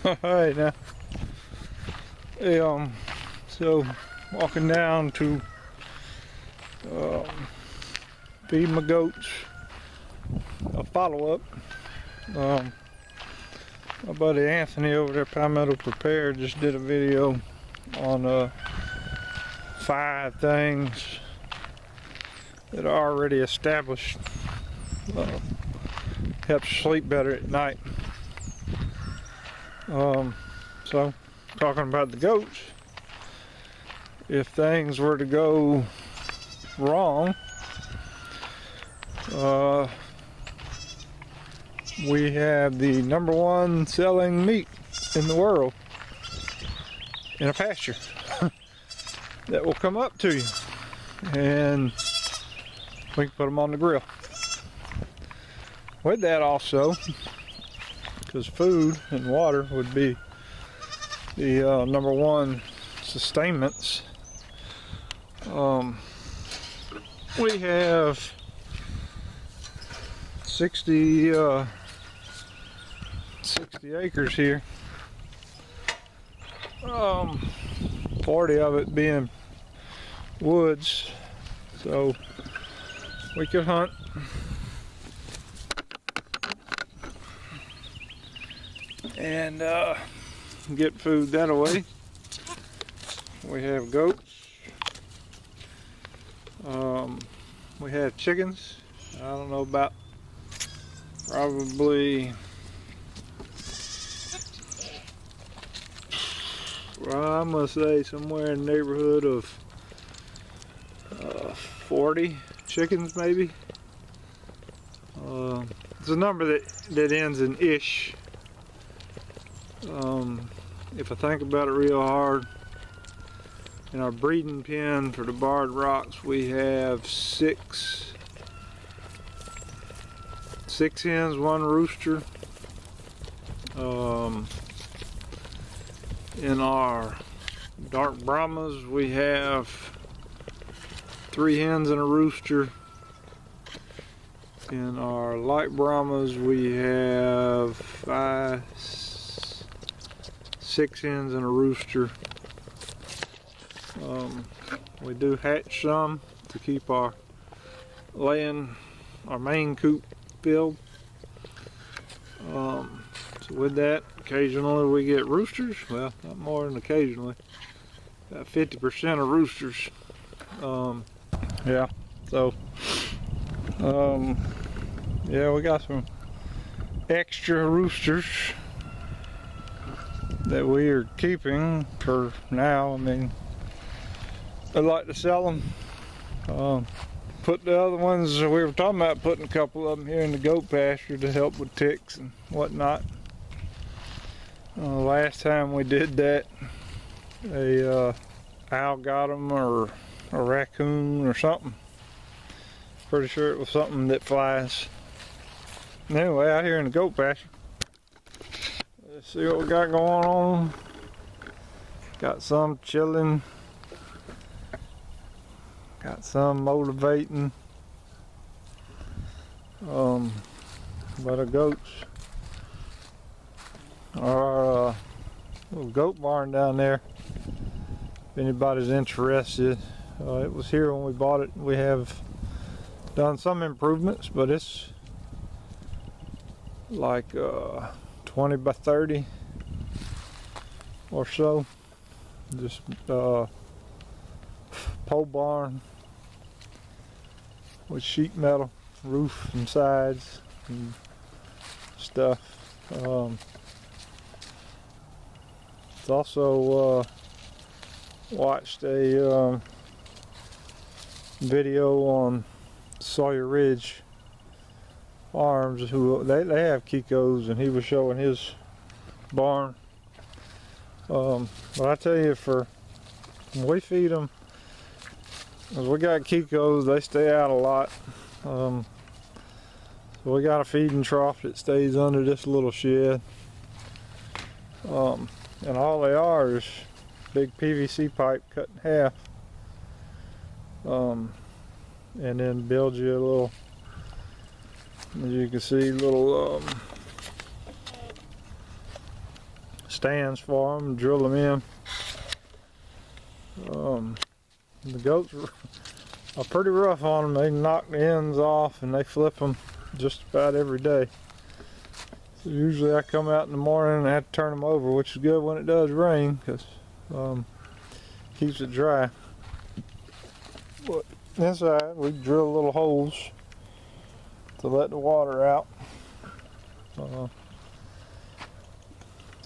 Alright now. Hey, so walking down to feed my goats. A follow-up. My buddy Anthony over there, Palmetto Prepared, just did a video on 5 things that are already established. Helps you sleep better at night. So talking about the goats, if things were to go wrong, we have the #1 selling meat in the world in a pasture that will come up to you, and we can put them on the grill. With that also, because food and water would be the #1 sustainments, we have 60 acres here, 40 of it being woods, so we could hunt and get food that way. We have goats, we have chickens. I don't know, about probably, well, I must say somewhere in the neighborhood of 40 chickens maybe. It's a number that ends in ish. If I think about it real hard, in our breeding pen for the barred rocks, we have 6 hens, 1 rooster. In our dark Brahmas, we have 3 hens and a rooster. In our light Brahmas, we have 6 hens and a rooster. We do hatch some to keep our main coop filled. So with that, occasionally we get roosters. Well, not more than occasionally. About 50% of roosters. Yeah. So, yeah, we got some extra roosters that we are keeping for now. I mean, I'd like to sell them. Put the other ones, we were talking about putting a couple of them here in the goat pasture to help with ticks and whatnot. Last time we did that, a owl got them, or a raccoon or something. Pretty sure it was something that flies. Anyway, out here in the goat pasture, let's see what we got going on. Got some chilling. Got some motivating. But our goats, our little goat barn down there, if anybody's interested, it was here when we bought it. We have done some improvements, but it's like 20 by 30 or so. Just pole barn with sheet metal roof and sides and stuff. It's also watched a video on Sawyer Ridge Farms, who they have Kiko's, and he was showing his barn. But I tell you, when we feed them, as we got Kiko's, they stay out a lot. So we got a feeding trough that stays under this little shed. And all they are is big PVC pipe cut in half. And then build you a little, as you can see, little stands for them, drill them in. The goats are pretty rough on them. They knock the ends off and they flip them just about every day. So usually I come out in the morning and I have to turn them over, which is good when it does rain because keeps it dry. But inside we drill little holes to let the water out.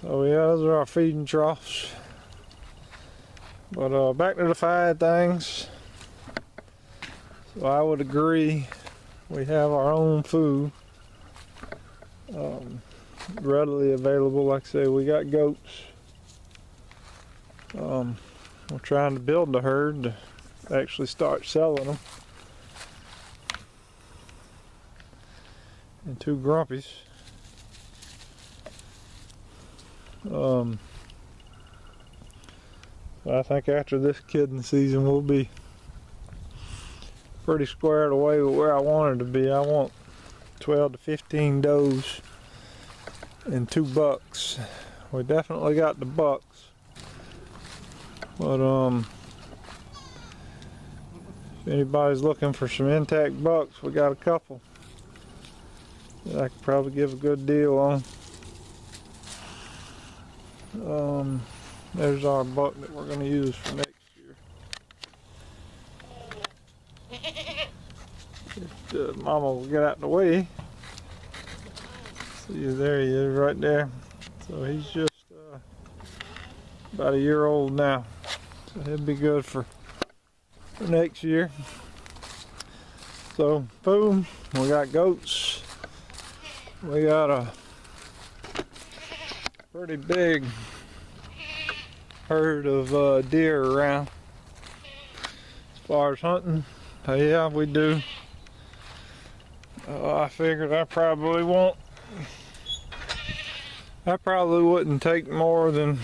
So yeah, those are our feeding troughs. But back to the fide things. So I would agree, we have our own food readily available. Like I say, we got goats. We're trying to build the herd to actually start selling them. And 2 grumpies. I think after this kidding season we'll be pretty squared away with where I wanted to be. I want 12 to 15 does and 2 bucks. We definitely got the bucks, but if anybody's looking for some intact bucks, we got a couple that I could probably give a good deal on. There's our buck that we're going to use for next year. If Mama will get out of the way. See, there he is right there. So he's just about a year old now. So he'll be good for next year. So boom, we got goats. We got a pretty big herd of deer around. As far as hunting, yeah, we do. I figured I probably wouldn't take more than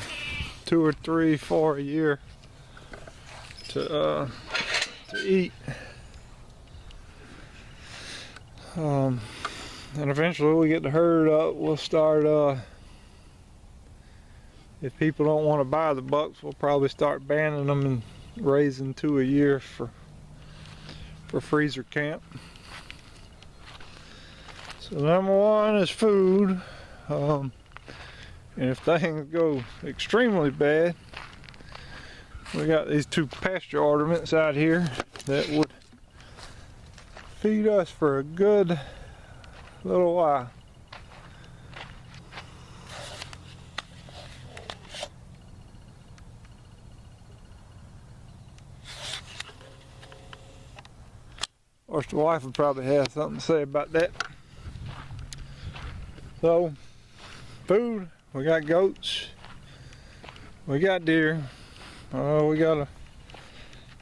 2 or 3, 4 a year to eat. And eventually we get the herd up, we'll start if people don't want to buy the bucks, we'll probably start banning them and raising 2 a year for freezer camp. So number 1 is food. And if things go extremely bad, we got these 2 pasture ornaments out here that would feed us for a good little while. Of course, the wife would probably have something to say about that. So, food, we got goats, we got deer, we got a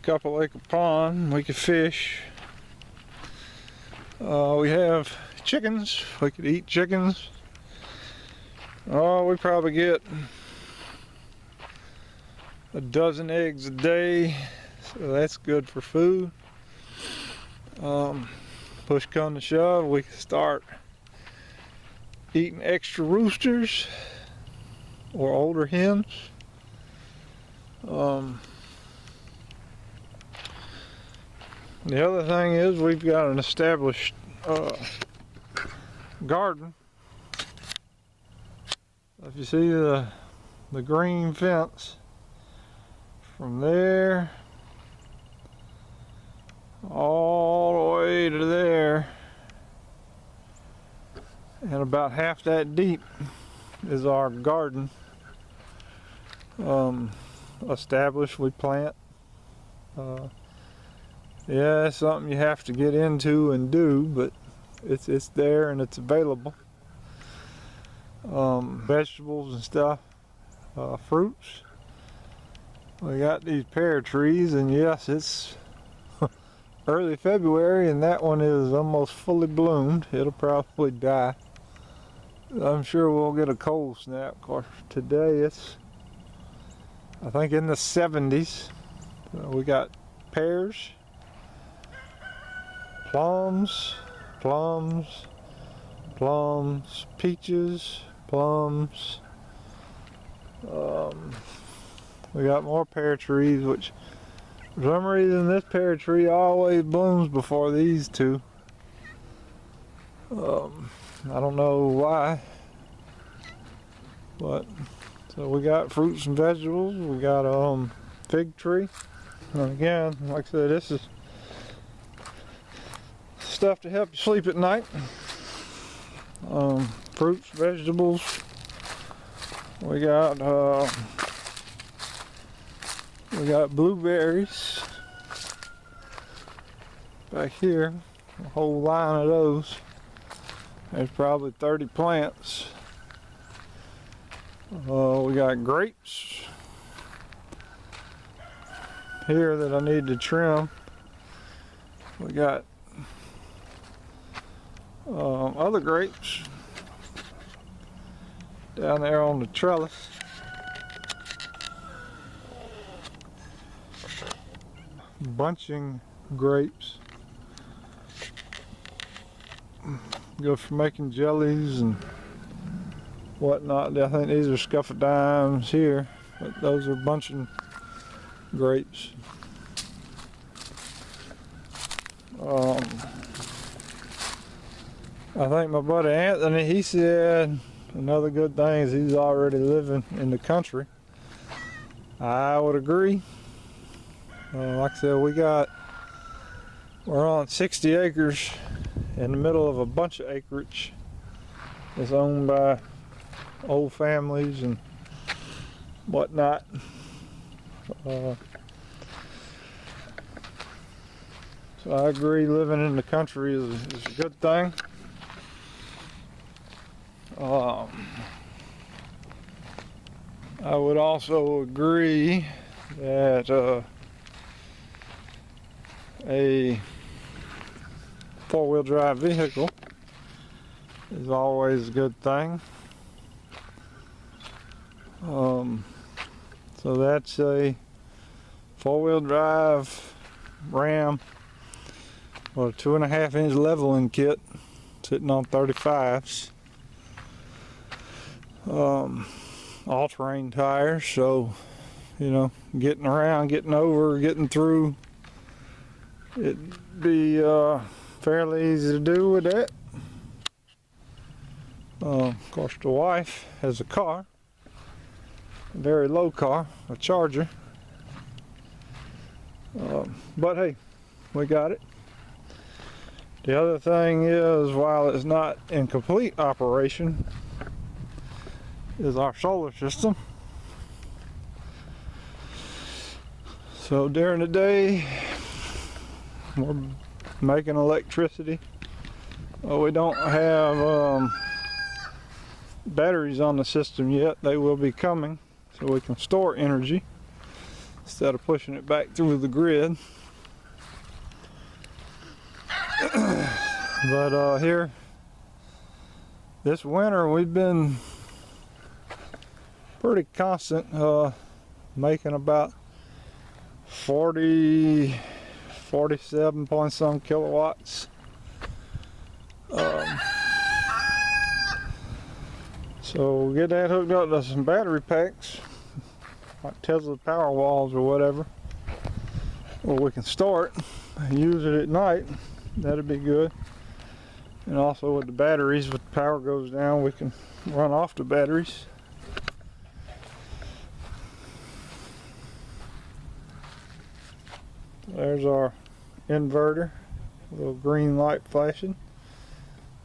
couple acre pond, we could fish. We have chickens, we could eat chickens. We probably get a dozen eggs a day, so that's good for food. Push come to shove, we can start eating extra roosters or older hens. The other thing is we've got an established garden. If you see the green fence from there all the way to there, and about half that deep is our garden. Established, we plant. Yeah, it's something you have to get into and do, but it's there and it's available. Vegetables and stuff, fruits. We got these pear trees, and yes, it's early February and that one is almost fully bloomed. It'll probably die. I'm sure we'll get a cold snap. Of course, today it's, I think, in the 70s. We got pears, plums, peaches, plums, We got more pear trees, which for some reason this pear tree always blooms before these two. I don't know why, but so we got fruits and vegetables. We got fig tree, and again, like I said, this is stuff to help you sleep at night. Fruits, vegetables. We got blueberries back here, a whole line of those. There's probably 30 plants. We got grapes here that I need to trim. We got other grapes down there on the trellis. Bunching grapes. Good for making jellies and whatnot. I think these are scuffadimes here, but those are bunching grapes. I think my buddy Anthony, he said another good thing is he's already living in the country. I would agree. Like I said, we're on 60 acres in the middle of a bunch of acreage that's owned by old families and whatnot. So I agree, living in the country is a good thing. I would also agree that a four-wheel drive vehicle is always a good thing. So that's a four-wheel drive Ram with a 2.5-inch leveling kit sitting on 35s. All-terrain tires, so you know, getting around, getting over, getting through, it'd be fairly easy to do with that. Of course, the wife has a car, a very low car, a Charger. But hey, we got it. The other thing is, while it's not in complete operation, is our solar system. So during the day, we're making electricity. We don't have batteries on the system yet. They will be coming, so we can store energy instead of pushing it back through the grid. But here, this winter, we've been pretty constant, making about 47 point some kilowatts. So we'll get that hooked up to some battery packs, like Tesla power walls or whatever, or we can store it and use it at night. That'd be good. And also with the batteries, when the power goes down, we can run off the batteries. There's our inverter, a little green light flashing.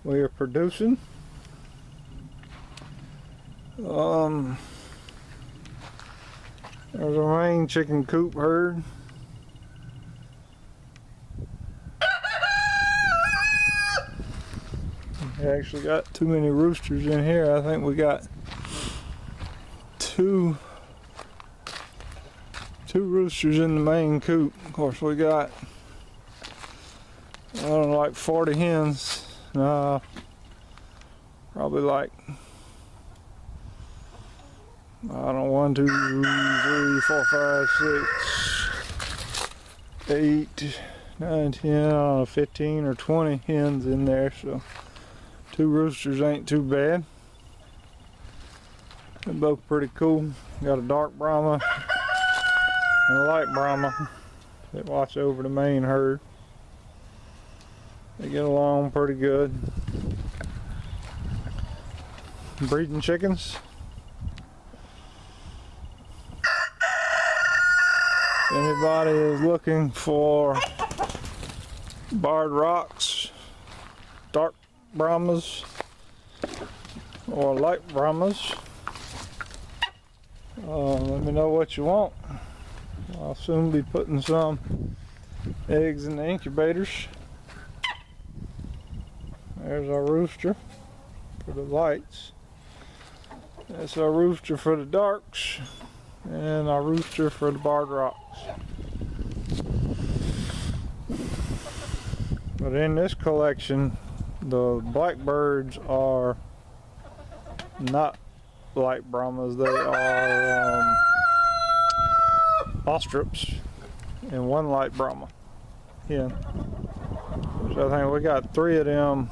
We are producing. There's our main chicken coop herd. We actually got too many roosters in here. I think we got two roosters in the main coop. Of course, we got, I don't know, like 40 hens. Probably like, I don't know, 1, 2, 3, 4, 5, 6, 8, 9, 10, I don't know, 15 or 20 hens in there. So 2 roosters ain't too bad. They're both pretty cool. Got a dark Brahma and a light Brahma that watch over the main herd. They get along pretty good. Breeding chickens. If anybody is looking for barred rocks, dark Brahmas, or light Brahmas, let me know what you want. I'll soon be putting some eggs in the incubators. There's our rooster for the lights. That's our rooster for the darks, and our rooster for the barred rocks. But in this collection, the blackbirds are not light Brahmas. They are ostrips and one light Brahma hen. So I think we got 3 of them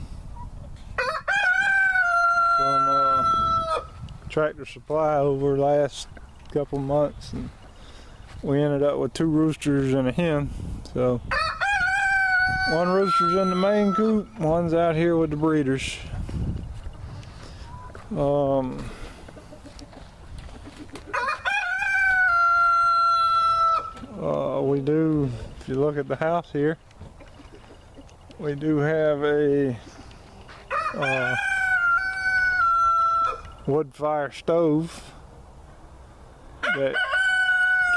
from Tractor Supply over the last couple months, and we ended up with 2 roosters and a hen. So one rooster's in the main coop, one's out here with the breeders. We do, if you look at the house here, we do have a wood fire stove that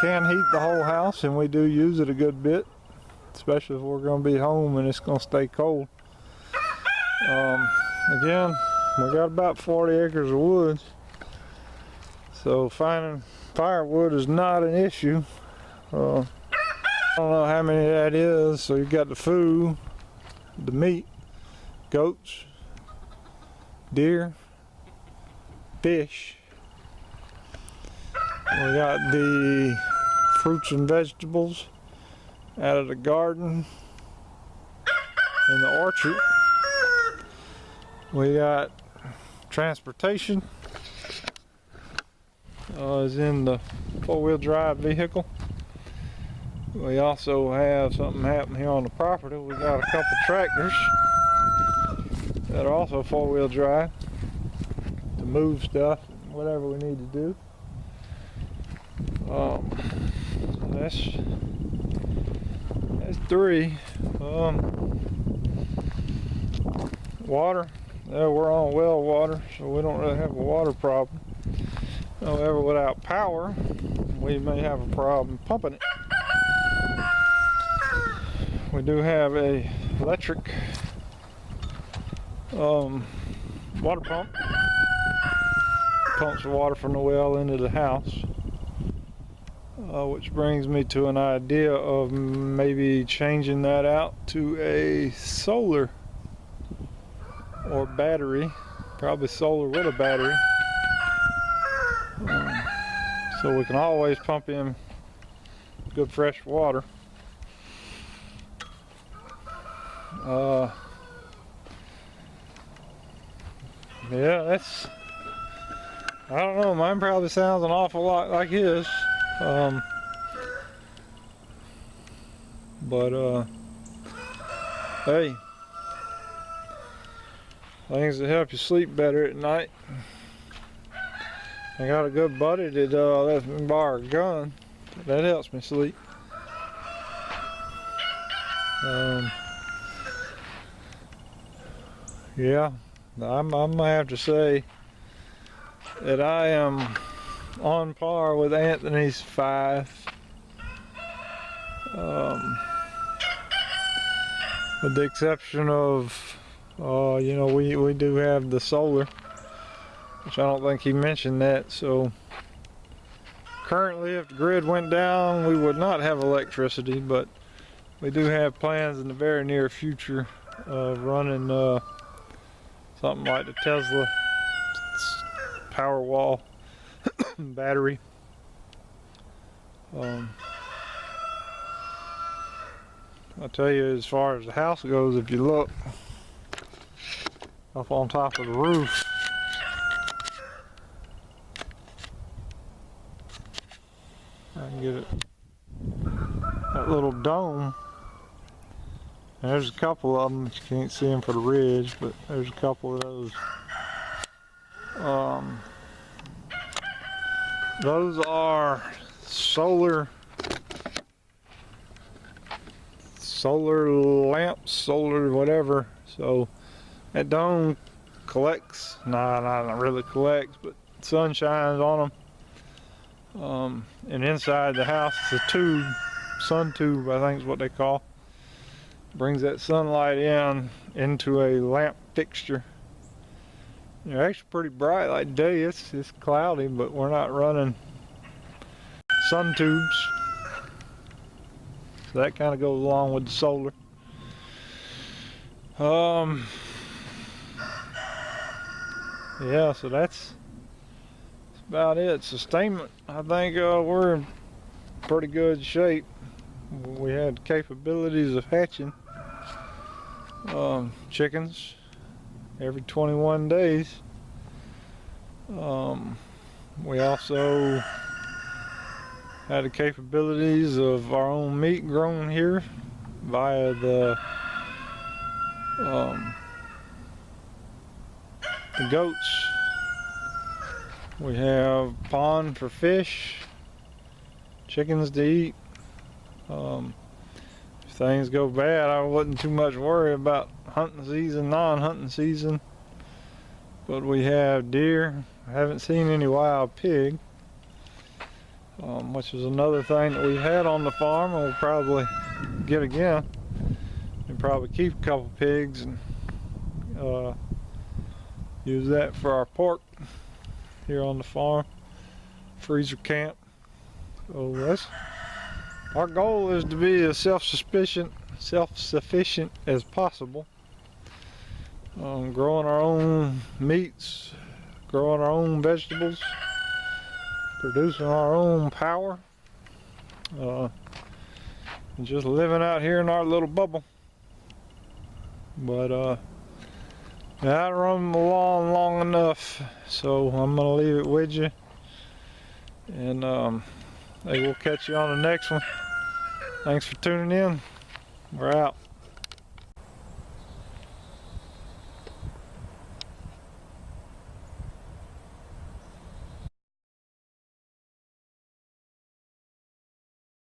can heat the whole house, and we do use it a good bit, especially if we're going to be home and it's going to stay cold. Again, we got about 40 acres of woods, so finding firewood is not an issue. I don't know how many that is. So you got the food, the meat, goats, deer, fish. We got the fruits and vegetables out of the garden and the orchard. We got transportation is in the 4-wheel drive vehicle. We also have something happening here on the property. We got a couple tractors that are also 4-wheel drive to move stuff, whatever we need to do. That's 3. Water. We're on well water, so we don't really have a water problem. However, without power, we may have a problem pumping it. We do have a electric water pump. Pumps the water from the well into the house, which brings me to an idea of maybe changing that out to a solar or battery, probably solar with a battery, so we can always pump in good fresh water. Yeah, that's, I don't know, mine probably sounds an awful lot like his. But hey, things that help you sleep better at night. I got a good buddy that lets me borrow a gun. That helps me sleep. Yeah, I'm gonna have to say that I am on par with Anthony's 5. With the exception of, you know, we do have the solar, which I don't think he mentioned that. So currently, if the grid went down, we would not have electricity, but we do have plans in the very near future of running something like the Tesla Powerwall battery. I'll tell you, as far as the house goes, if you look up on top of the roof, I can get it. That little dome. And there's a couple of them. You can't see them for the ridge, but there's a couple of those. Those are solar lamps, solar whatever. So that dome collects, not really collects, but sun shines on them. And inside the house is a tube, sun tube I think is what they call. Brings that sunlight into a lamp fixture. They're actually pretty bright like day. It's cloudy, but we're not running sun tubes. So that kind of goes along with the solar. Yeah, so that's about it. Sustainment, I think we're in pretty good shape. We had capabilities of hatching chickens every 21 days. We also had the capabilities of our own meat grown here via the goats. We have pond for fish, chickens to eat. If things go bad, I wasn't too much worried about hunting season, non-hunting season. But we have deer. I haven't seen any wild pig, which is another thing that we had on the farm and we'll probably get again. And probably keep a couple pigs and use that for our pork here on the farm. Freezer camp. So that's our goal, is to be as self-sufficient as possible. Growing our own meats, growing our own vegetables, producing our own power, and just living out here in our little bubble. But yeah, I run along long enough, so I'm gonna leave it with you, and hey, we'll catch you on the next one. Thanks for tuning in. We're out.